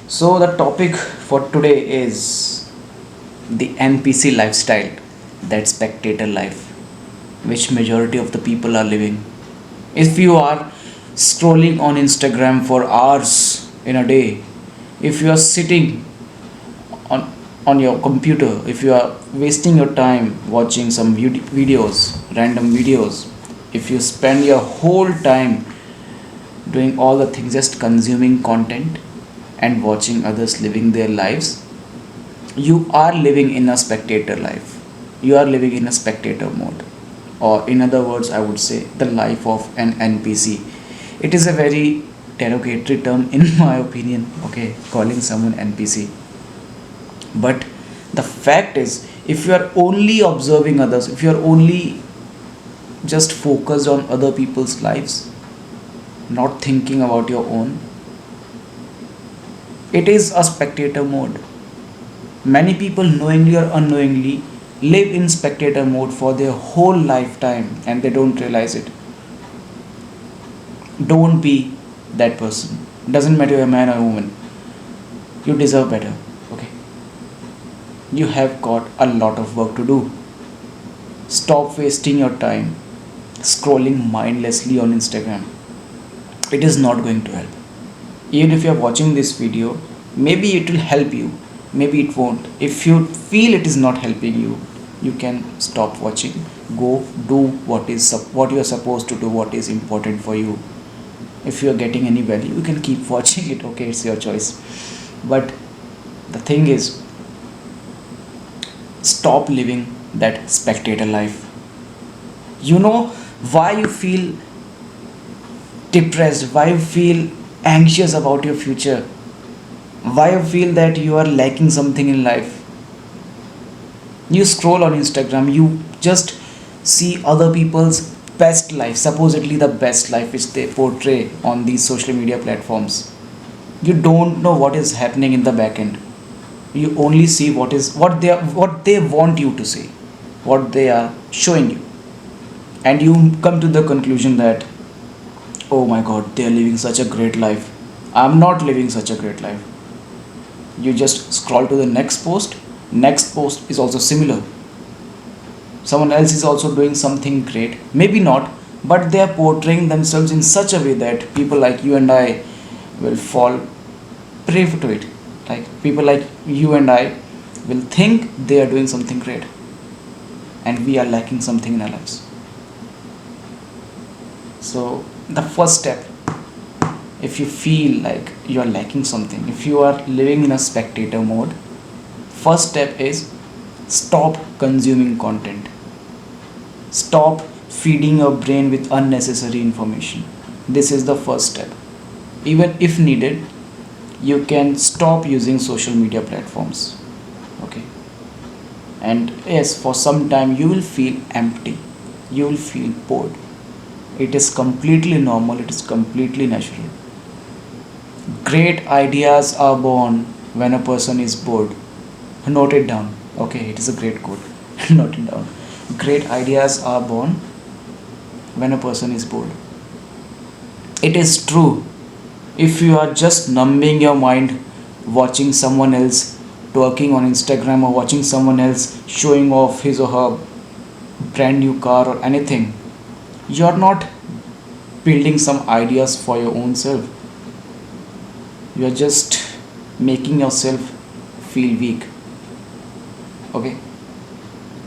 So, the topic for today is the NPC lifestyle, that spectator life, which majority of the people are living. If you are scrolling on Instagram for hours in a day, if you are sitting on, on your computer, if you are wasting your time watching some videos, random videos, if you spend your whole time doing all the things, just consuming content and watching others living their lives, you are living in a spectator life. You are living in a spectator mode, or in other words, I would say the life of an NPC. It is a very derogatory term, in my opinion, okay, calling someone NPC. But the fact is, if you are only observing others, if you are only just focused on other people's lives, not thinking about your own, it is a spectator mode. Many people, knowingly or unknowingly, live in spectator mode for their whole lifetime and they don't realize it. Don't be that person. Doesn't matter you're a man or a woman. You deserve better. Okay. You have got a lot of work to do. Stop wasting your time scrolling mindlessly on Instagram. It is not going to help. Even if you're watching this video, maybe it will help you, maybe it won't. If you feel it is not helping you, you can stop watching. Go do what you are supposed to do, what is important for you. If you are getting any value, you can keep watching it. Okay, it's your choice. But the thing is, stop living that spectator life. You know why you feel depressed, why you feel anxious about your future, why you feel that you are lacking something in life. You scroll on Instagram, you just see other people's best life, supposedly the best life which they portray on these social media platforms. You don't know what is happening in the back end. You only see what they want you to see, what they are showing you. And you come to the conclusion that, oh my god, they are living such a great life. I'm not living such a great life. You just scroll to the next post. Next post is also similar. Someone else is also doing something great. Maybe not, but they are portraying themselves in such a way that people like you and I will fall prey to it. Like people like you and I will think they are doing something great and we are lacking something in our lives. So, the first step, if you feel like you are lacking something, if you are living in a spectator mode, first step is stop consuming content. Stop feeding your brain with unnecessary information. This is the first step. Even if needed, you can stop using social media platforms. Okay. And yes, for some time you will feel empty. You will feel bored. It is completely normal, it is completely natural. Great ideas are born when a person is bored. Note it down. Okay, it is a great quote. Note it down. Great ideas are born when a person is bored. It is true. If you are just numbing your mind watching someone else twerking on Instagram or watching someone else showing off his or her brand new car or anything, you're not building some ideas for your own self. You're just making yourself feel weak. Okay,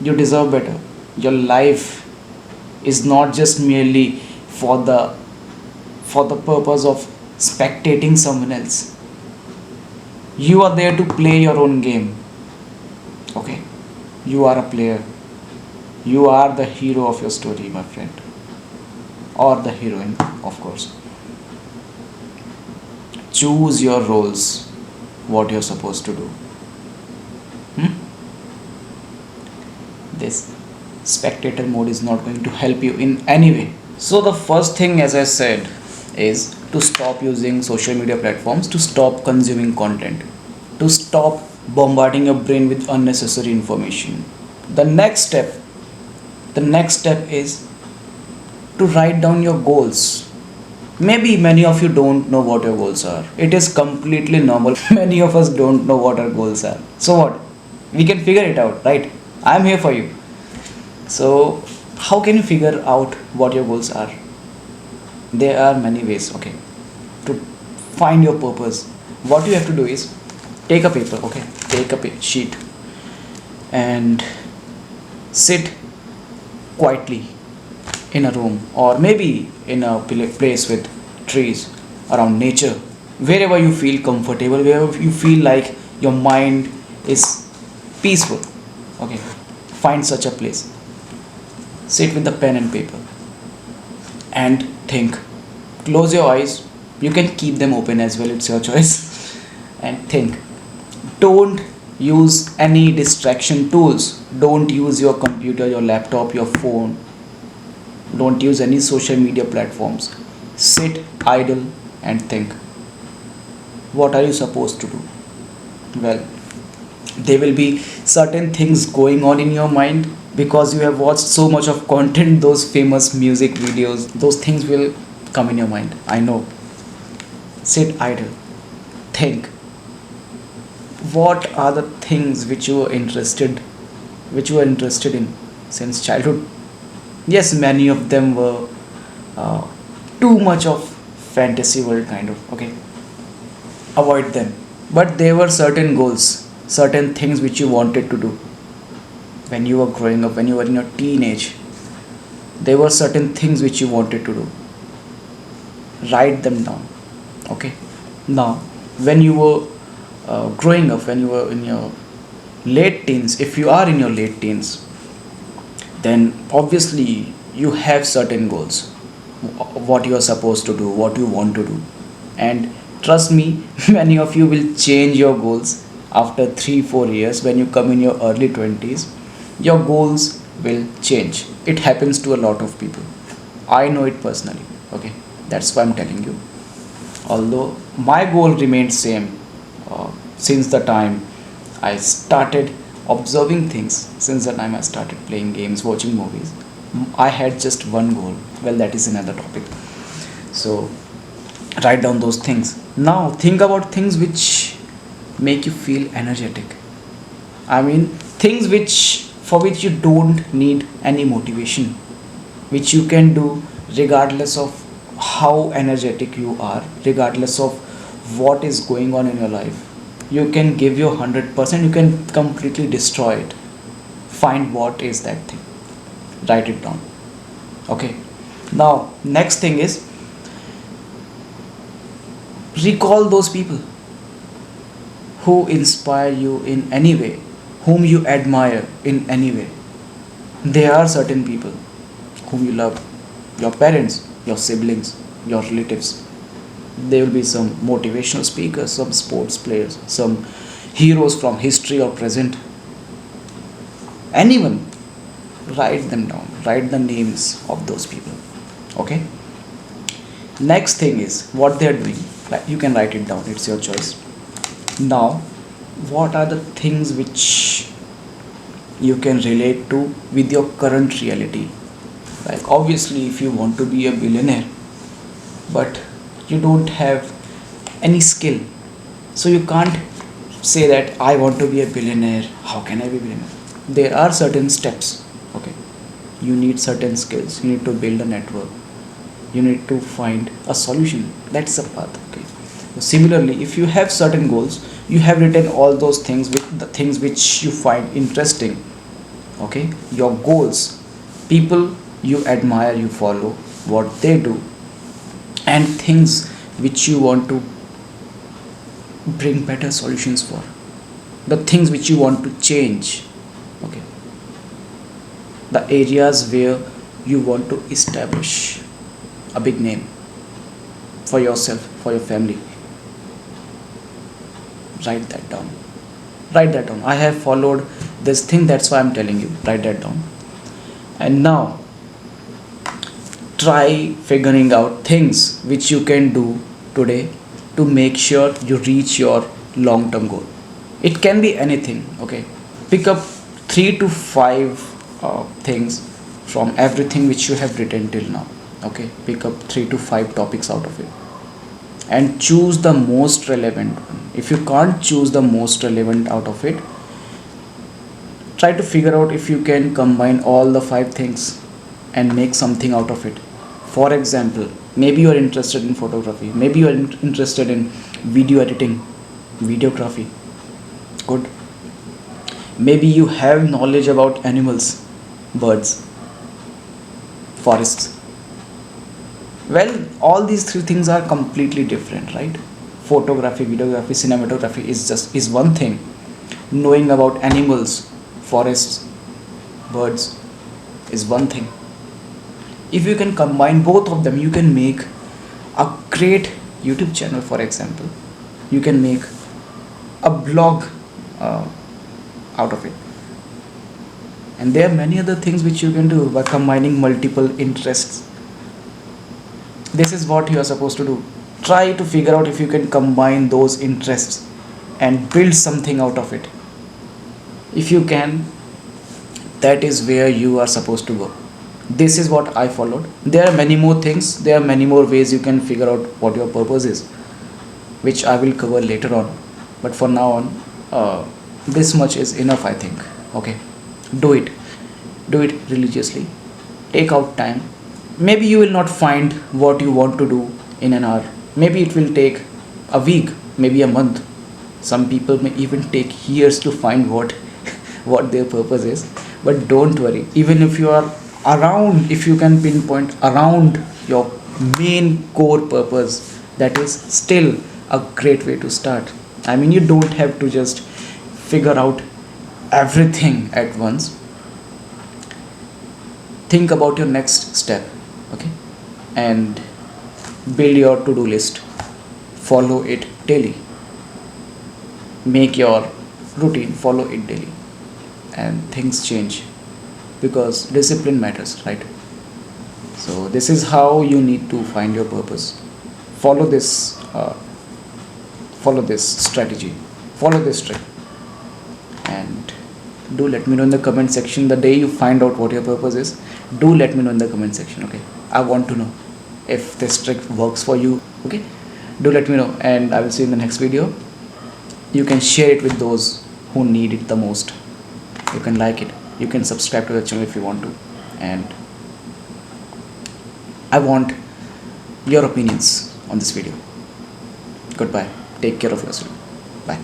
you deserve better. Your life is not just merely for the purpose of spectating someone else. You are there to play your own game. Okay, you are a player. You are the hero of your story, my friend, or the heroine, of course. Choose your roles, what you're supposed to do. Hmm? This spectator mode is not going to help you in any way. So, the first thing, as I said, is to stop using social media platforms, to stop consuming content, to stop bombarding your brain with unnecessary information. The next step, the next step is to write down your goals. Maybe many of you don't know what your goals are. It is completely normal. Many of us don't know what our goals are. So what? We can figure it out, right? I'm here for you. So, how can you figure out what your goals are? There are many ways, okay, to find your purpose. What you have to do is take a paper, okay, take a sheet and sit quietly in a room or maybe in a place with trees around nature, wherever you feel comfortable, wherever you feel like your mind is peaceful. Okay, find such a place, sit with the pen and paper and think. Close your eyes, you can keep them open as well, it's your choice. And think. Don't use any distraction tools. Don't use your computer, your laptop, your phone. Don't use any social media platforms. Sit idle and think. What are you supposed to do? Well, there will be certain things going on in your mind because you have watched so much of content, those famous music videos, those things will come in your mind. I know. Sit idle. Think. What are the things which you were interested in since childhood? Yes, many of them were uh, too much of fantasy world kind of. Okay, avoid them. But there were certain goals, certain things which you wanted to do when you were growing up, when you were in your teenage. There were certain things which you wanted to do. Write them down. Okay. Now, when you were growing up, when you were in your late teens, if you are in your late teens, then obviously you have certain goals, what you are supposed to do, what you want to do. And trust me, many of you will change your goals after 3 4 years. When you come in your early 20s, your goals will change. It happens to a lot of people. I know it personally. Okay, that's why I'm telling you. Although my goal remained same since the time I started observing things, since the time I started playing games, watching movies. I had just one goal. Well, that is another topic. So write down those things. Now think about things which make you feel energetic. I mean, things which for which you don't need any motivation, which you can do regardless of how energetic you are, regardless of what is going on in your life. You can give your 100%, you can completely destroy it. Find what is that thing, write it down. Okay, now next thing is recall those people who inspire you in any way, whom you admire in any way. There are certain people whom you love, your parents, your siblings, your relatives. There will be some motivational speakers, some sports players, some heroes from history or present. Anyone, write them down, write the names of those people. Okay. Next thing is what they are doing. You can write it down, it's your choice. Now, what are the things which you can relate to with your current reality? Like, obviously, if you want to be a billionaire, but you don't have any skill, so you can't say that I want to be a billionaire. How can I be a billionaire? There are certain steps. Okay, you need certain skills, you need to build a network, you need to find a solution. That's the path. Okay, so similarly, if you have certain goals, you have written all those things with the things which you find interesting. Okay, your goals, people you admire, you follow what they do, and things which you want to bring better solutions for, the things which you want to change. Okay, the areas where you want to establish a big name for yourself, for your family. Write that down, write that down. I have followed this thing, that's why I'm telling you, write that down. And now try figuring out things which you can do today to make sure you reach your long term goal. It can be anything. Okay, pick up 3 to 5 things from everything which you have written till now. Okay, pick up 3 to 5 topics out of it and choose the most relevant one. If you can't choose the most relevant out of it, try to figure out if you can combine all the 5 things and make something out of it. For example, maybe you are interested in photography, maybe you are interested in video editing, videography. Good. Maybe you have knowledge about animals, birds, forests. Well, all these 3 things are completely different, right? Photography, videography, cinematography is one thing. Knowing about animals, forests, birds is one thing. If you can combine both of them, you can make a great YouTube channel. For example, you can make a blog uh, out of it, and there are many other things which you can do by combining multiple interests. This is what you are supposed to do. Try to figure out if you can combine those interests and build something out of it. If you can, that is where you are supposed to go. This is what I followed. There are many more things, there are many more ways you can figure out what your purpose is, which I will cover later on. But for now on, this much is enough, I think. Okay, do it. Do it religiously. Take out time. Maybe you will not find what you want to do in an hour. Maybe it will take a week, maybe a month. Some people may even take years to find what what their purpose is. But don't worry. Even if you are around, if you can pinpoint around your main core purpose, that is still a great way to start. I mean, you don't have to just figure out everything at once. Think about your next step, okay, and build your to-do list. Follow it daily. Make your routine, follow it daily, and things change, because discipline matters, right? So this is how you need to find your purpose. Follow this follow this strategy, follow this trick, and do let me know in the comment section the day you find out what your purpose is. Do let me know in the comment section, okay? I want to know if this trick works for you, okay? Do let me know, and I will see you in the next video. You can share it with those who need it the most. You can like it, you can subscribe to the channel if you want to, and I want your opinions on this video. Goodbye, take care of yourself, bye.